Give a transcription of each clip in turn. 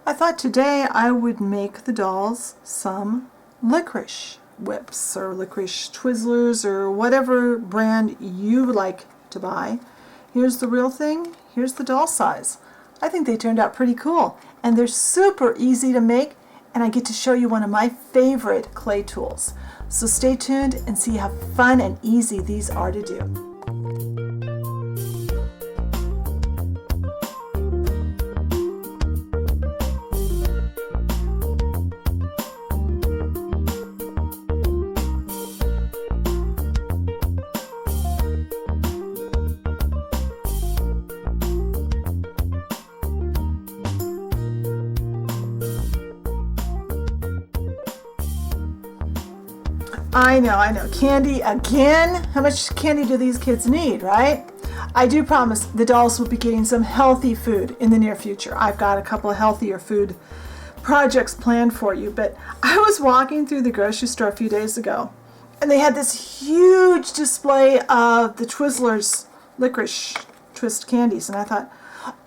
I thought today I would make the dolls some licorice whips or licorice Twizzlers or whatever brand you would like to buy. Here's the real thing, here's the doll size. I think they turned out pretty cool, and they're super easy to make, and I get to show you one of my favorite clay tools. So stay tuned and see how fun and easy these are to do. I know. Candy again? How much candy do these kids need, right? I do promise the dolls will be getting some healthy food in the near future. I've got a couple of healthier food projects planned for you, but I was walking through the grocery store a few days ago, and they had this huge display of the Twizzlers licorice twist candies, and I thought,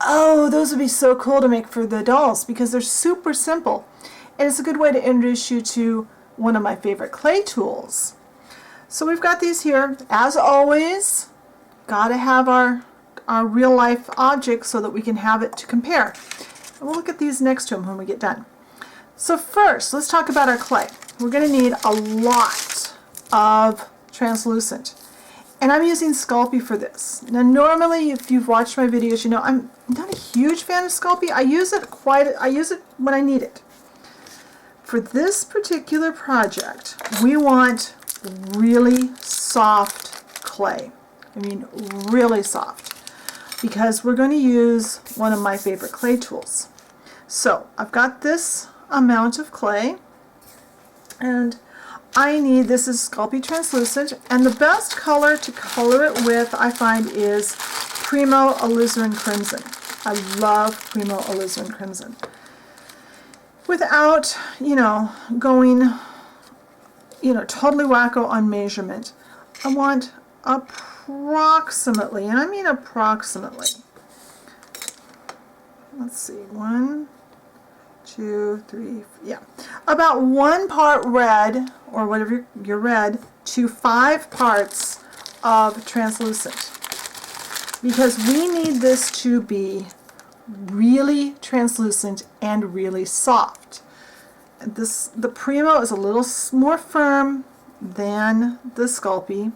oh, those would be so cool to make for the dolls because they're super simple, and it's a good way to introduce you to one of my favorite clay tools. So we've got these here. As always, gotta have our real life object so that we can have it to compare. And we'll look at these next to them when we get done. So first, let's talk about our clay. We're gonna need a lot of translucent. And I'm using Sculpey for this. Now normally, if you've watched my videos, you know I'm not a huge fan of Sculpey. I use it when I need it. For this particular project, we want really soft clay. I mean, really soft, because we're going to use one of my favorite clay tools. So I've got this amount of clay, and this is Sculpey translucent, and the best color to color it with, I find, is Primo Alizarin Crimson. I love Primo Alizarin Crimson. Without, going, totally wacko on measurement, I want approximately, and I mean approximately, let's see, 1, 2, 3, yeah, about 1 part red, or whatever your red, to 5 parts of translucent, because we need this to be really translucent and really soft. The Primo is a little more firm than the Sculpey.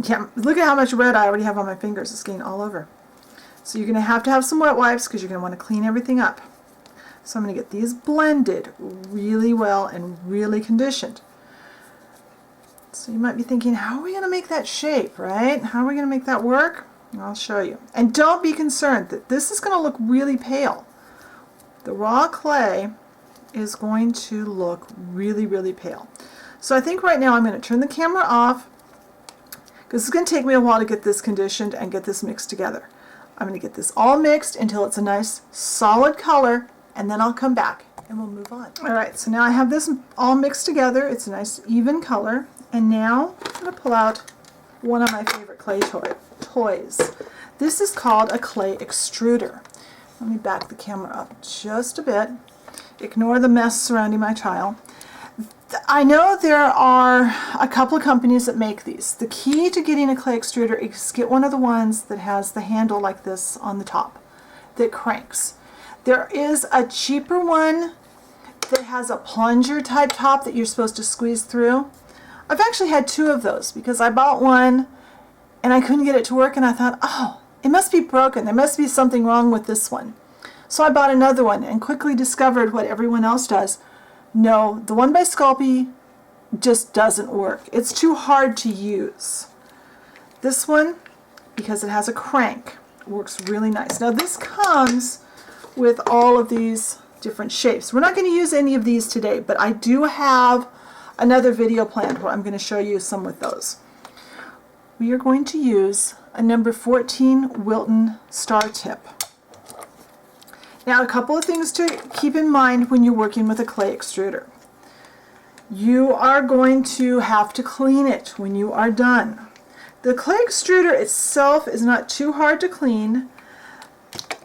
Yeah, look at how much red I already have on my fingers. It's getting all over. So you're going to have some wet wipes because you're going to want to clean everything up. So I'm going to get these blended really well and really conditioned. So you might be thinking, how are we going to make that shape, right? How are we going to make that work? I'll show you. And don't be concerned that this is going to look really pale. The raw clay is going to look really, really pale. So I think right now I'm going to turn the camera off because it's going to take me a while to get this conditioned and get this mixed together. I'm going to get this all mixed until it's a nice solid color, and then I'll come back and we'll move on. Alright, so now I have this all mixed together. It's a nice even color. And now I'm going to pull out one of my favorite clay toys. This is called a clay extruder. Let me back the camera up just a bit. Ignore the mess surrounding my tile. I know there are a couple of companies that make these. The key to getting a clay extruder is get one of the ones that has the handle like this on the top that cranks. There is a cheaper one that has a plunger type top that you're supposed to squeeze through. I've actually had 2 of those because I bought one and I couldn't get it to work, and I thought, oh, it must be broken. There must be something wrong with this one. So I bought another one and quickly discovered what everyone else does. No, the one by Sculpey just doesn't work. It's too hard to use. This one, because it has a crank, works really nice. Now this comes with all of these different shapes. We're not going to use any of these today, but I do have another video planned where I'm going to show you some with those. We are going to use a number 14 Wilton star tip. Now, a couple of things to keep in mind when you're working with a clay extruder. You are going to have to clean it when you are done. The clay extruder itself is not too hard to clean.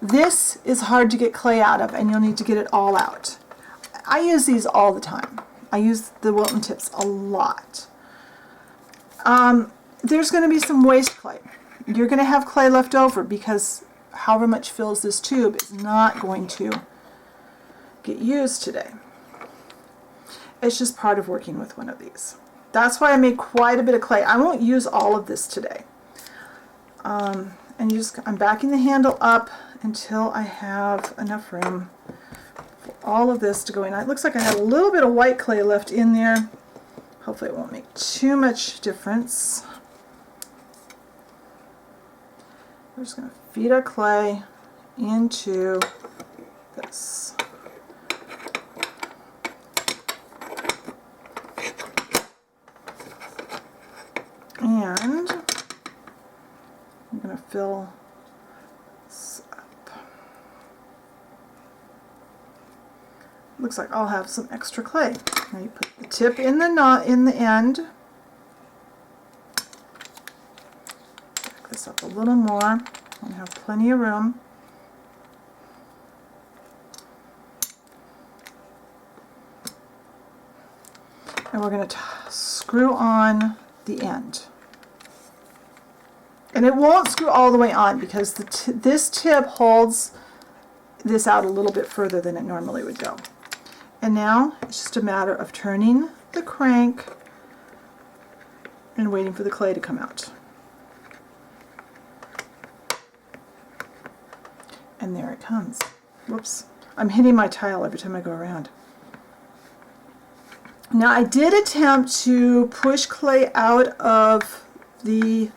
This is hard to get clay out of, and you'll need to get it all out. I use these all the time. I use the Wilton tips a lot. There's going to be some waste clay. You're going to have clay left over because however much fills this tube is not going to get used today. It's just part of working with one of these. That's why I made quite a bit of clay. I won't use all of this today. And I'm backing the handle up until I have enough room for all of this to go in. It looks like I had a little bit of white clay left in there. Hopefully it won't make too much difference. We're just going to feed our clay into this. And I'm going to fill this up. Looks like I'll have some extra clay. Now you put the tip in the knot in the end. Back this up a little more. I have plenty of room. And we're going to screw on the end. And it won't screw all the way on because this tip holds this out a little bit further than it normally would go. And now it's just a matter of turning the crank and waiting for the clay to come out. And there it comes. Whoops. I'm hitting my tile every time I go around. Now I did attempt to push clay out of the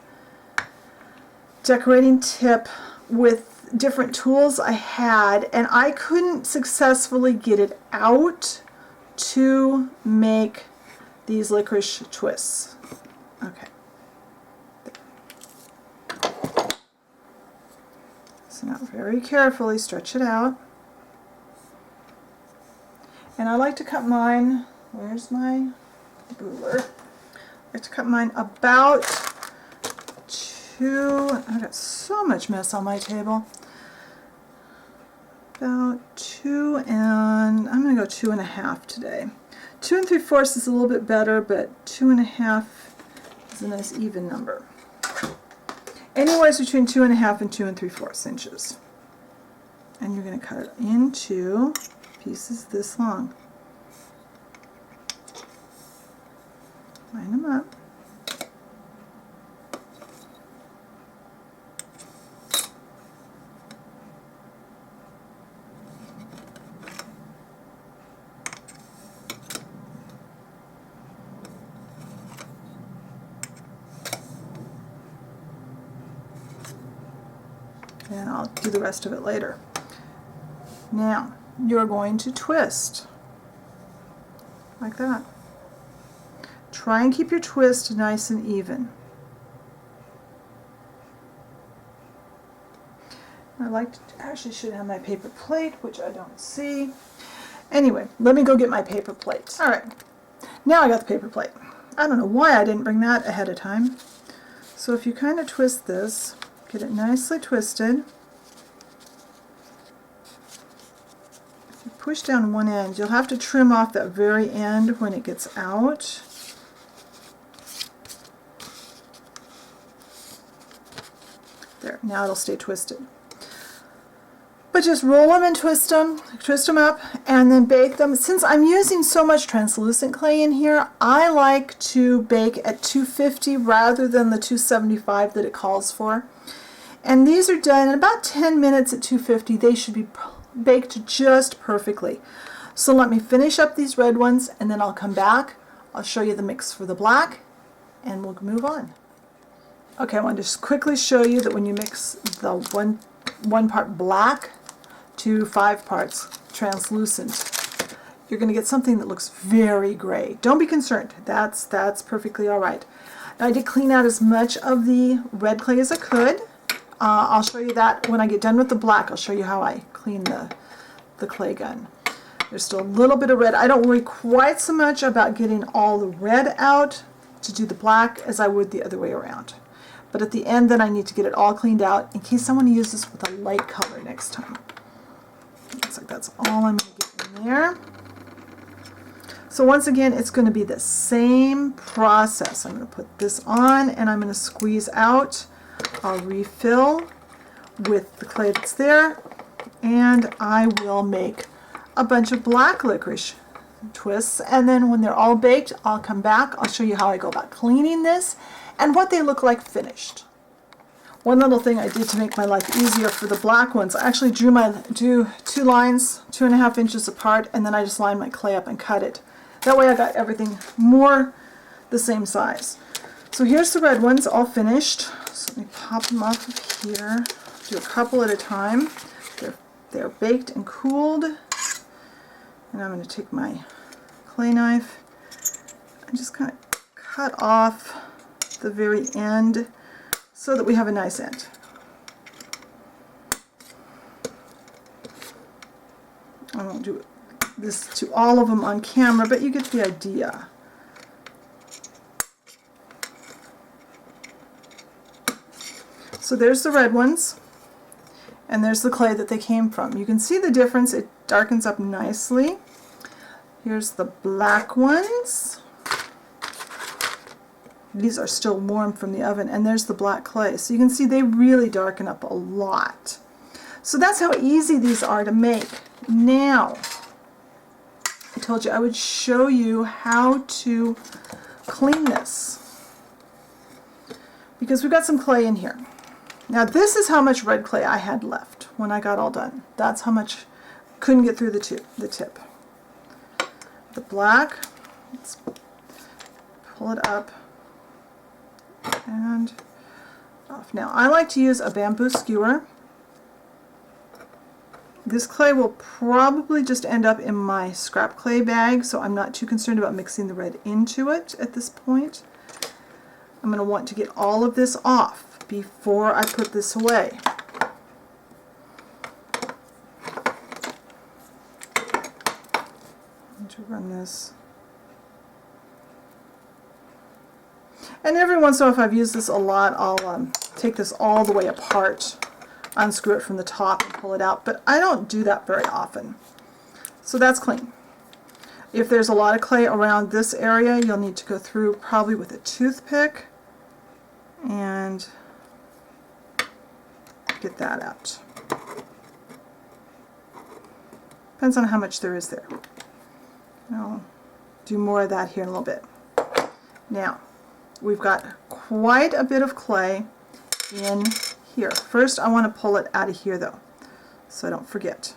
decorating tip with different tools I had, and I couldn't successfully get it out to make these licorice twists. Okay. So now very carefully stretch it out. And I like to cut mine, where's my ruler? I like to cut mine about I got so much mess on my table. About 2 and I'm going to go 2.5 today. 2 3/4 is a little bit better, but 2.5 is a nice even number. Anywhere between 2.5 and 2 3/4 inches. And you're going to cut it into pieces this long. Line them up. And I'll do the rest of it later. Now, you're going to twist like that. Try and keep your twist nice and even. Actually should have my paper plate, which I don't see. Anyway, let me go get my paper plate. Alright, now I got the paper plate. I don't know why I didn't bring that ahead of time. So if you kind of twist this, get it nicely twisted. If you push down one end, you'll have to trim off that very end when it gets out. There, now it'll stay twisted. But just roll them and twist them up, and then bake them. Since I'm using so much translucent clay in here, I like to bake at 250 rather than the 275 that it calls for. And these are done in about 10 minutes at 250. They should be baked just perfectly. So let me finish up these red ones, and then I'll come back. I'll show you the mix for the black, and we'll move on. Okay, I want to just quickly show you that when you mix the one part black to 5 parts translucent, you're going to get something that looks very gray. Don't be concerned. That's perfectly all right. Now, I did clean out as much of the red clay as I could. I'll show you that when I get done with the black. I'll show you how I clean the clay gun. There's still a little bit of red. I don't worry quite so much about getting all the red out to do the black as I would the other way around. But at the end then I need to get it all cleaned out in case I want to use this with a light color next time. Looks like that's all I'm going to get in there. So once again, it's going to be the same process. I'm going to put this on and I'm going to squeeze out. I'll refill with the clay that's there, and I will make a bunch of black licorice twists, and then when they're all baked, I'll come back. I'll show you how I go about cleaning this and what they look like finished. One little thing I did to make my life easier for the black ones, I actually drew two lines 2.5 inches apart, and then I just lined my clay up and cut it. That way I got everything more the same size. So here's the red ones all finished. So let me pop them off of here. Do a couple at a time. They're baked and cooled. And I'm going to take my clay knife and just kind of cut off the very end so that we have a nice end. I won't do this to all of them on camera, but you get the idea. So there's the red ones, and there's the clay that they came from. You can see the difference. It darkens up nicely. Here's the black ones. These are still warm from the oven, and there's the black clay. So you can see they really darken up a lot. So that's how easy these are to make. Now, I told you I would show you how to clean this, because we've got some clay in here. Now this is how much red clay I had left when I got all done. That's how much couldn't get through the tip. The black, let's pull it up and off. Now I like to use a bamboo skewer. This clay will probably just end up in my scrap clay bag, so I'm not too concerned about mixing the red into it at this point. I'm going to want to get all of this off before I put this away. I'm going to run this. And every once in a while, if I've used this a lot, I'll take this all the way apart, unscrew it from the top and pull it out, but I don't do that very often. So that's clean. If there's a lot of clay around this area, you'll need to go through probably with a toothpick and get that out. Depends on how much there is there. I'll do more of that here in a little bit. Now, we've got quite a bit of clay in here. First, I want to pull it out of here though, so I don't forget.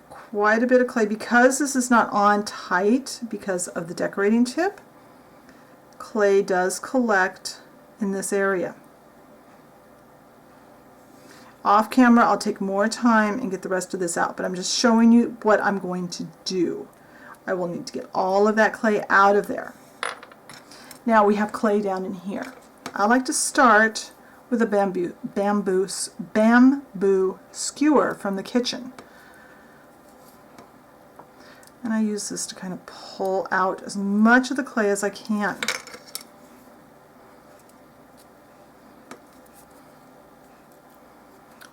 Quite a bit of clay, because this is not on tight because of the decorating tip. Clay does collect in this area. Off camera, I'll take more time and get the rest of this out, but I'm just showing you what I'm going to do. I will need to get all of that clay out of there. Now we have clay down in here. I like to start with a bamboo skewer from the kitchen. And I use this to kind of pull out as much of the clay as I can.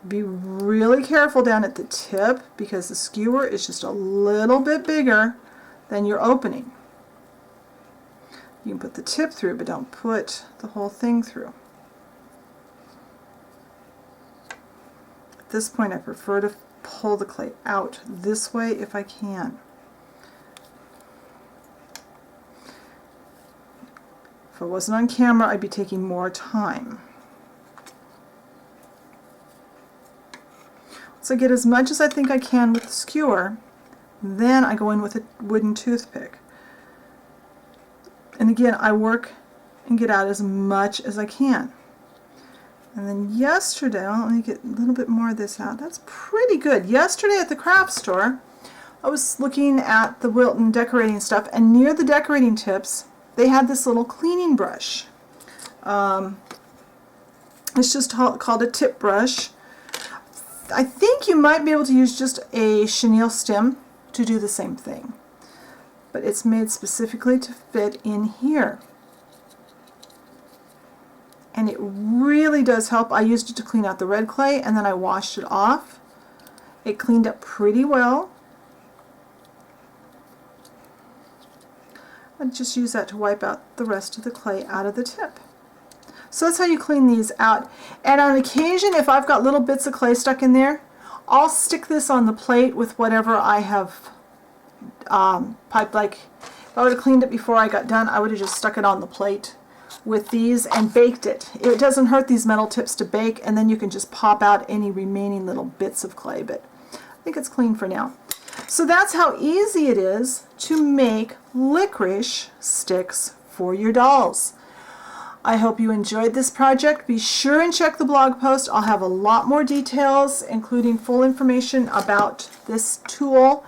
Be really careful down at the tip, because the skewer is just a little bit bigger than your opening. You can put the tip through, but don't put the whole thing through. At this point, I prefer to pull the clay out this way if I can. If I wasn't on camera, I'd be taking more time. So I get as much as I think I can with the skewer, then I go in with a wooden toothpick. And again, I work and get out as much as I can. And then yesterday, let me get a little bit more of this out. That's pretty good. Yesterday at the craft store, I was looking at the Wilton decorating stuff, and near the decorating tips, they had this little cleaning brush. It's just called a tip brush. I think you might be able to use just a chenille stem to do the same thing, but it's made specifically to fit in here. and it really does help. I used it to clean out the red clay, and then I washed it off. It cleaned up pretty well. I just use that to wipe out the rest of the clay out of the tip. So that's how you clean these out. And on occasion, if I've got little bits of clay stuck in there, I'll stick this on the plate with whatever I have piped. Like if I would have cleaned it before I got done, I would have just stuck it on the plate with these and baked it. It doesn't hurt these metal tips to bake, and then you can just pop out any remaining little bits of clay, but I think it's clean for now. So that's how easy it is to make licorice sticks for your dolls. I hope you enjoyed this project. Be sure and check the blog post. I'll have a lot more details, including full information about this tool.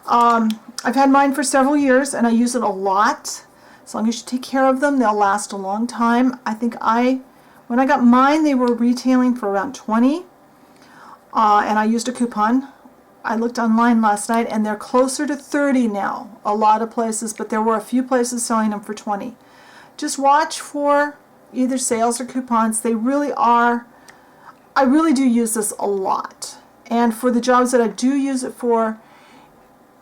I've had mine for several years, and I use it a lot. As long as you take care of them, they'll last a long time. I think when I got mine, they were retailing for around $20, and I used a coupon. I looked online last night, and they're closer to $30 now, a lot of places, but there were a few places selling them for $20. Just watch for either sales or coupons. They really are, I really do use this a lot. And for the jobs that I do use it for,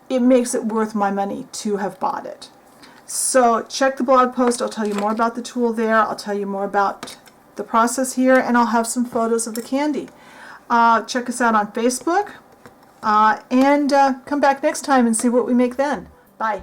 it makes it worth my money to have bought it. So check the blog post. I'll tell you more about the tool there. I'll tell you more about the process here, and I'll have some photos of the candy. Check us out on Facebook, and come back next time and see what we make then. Bye.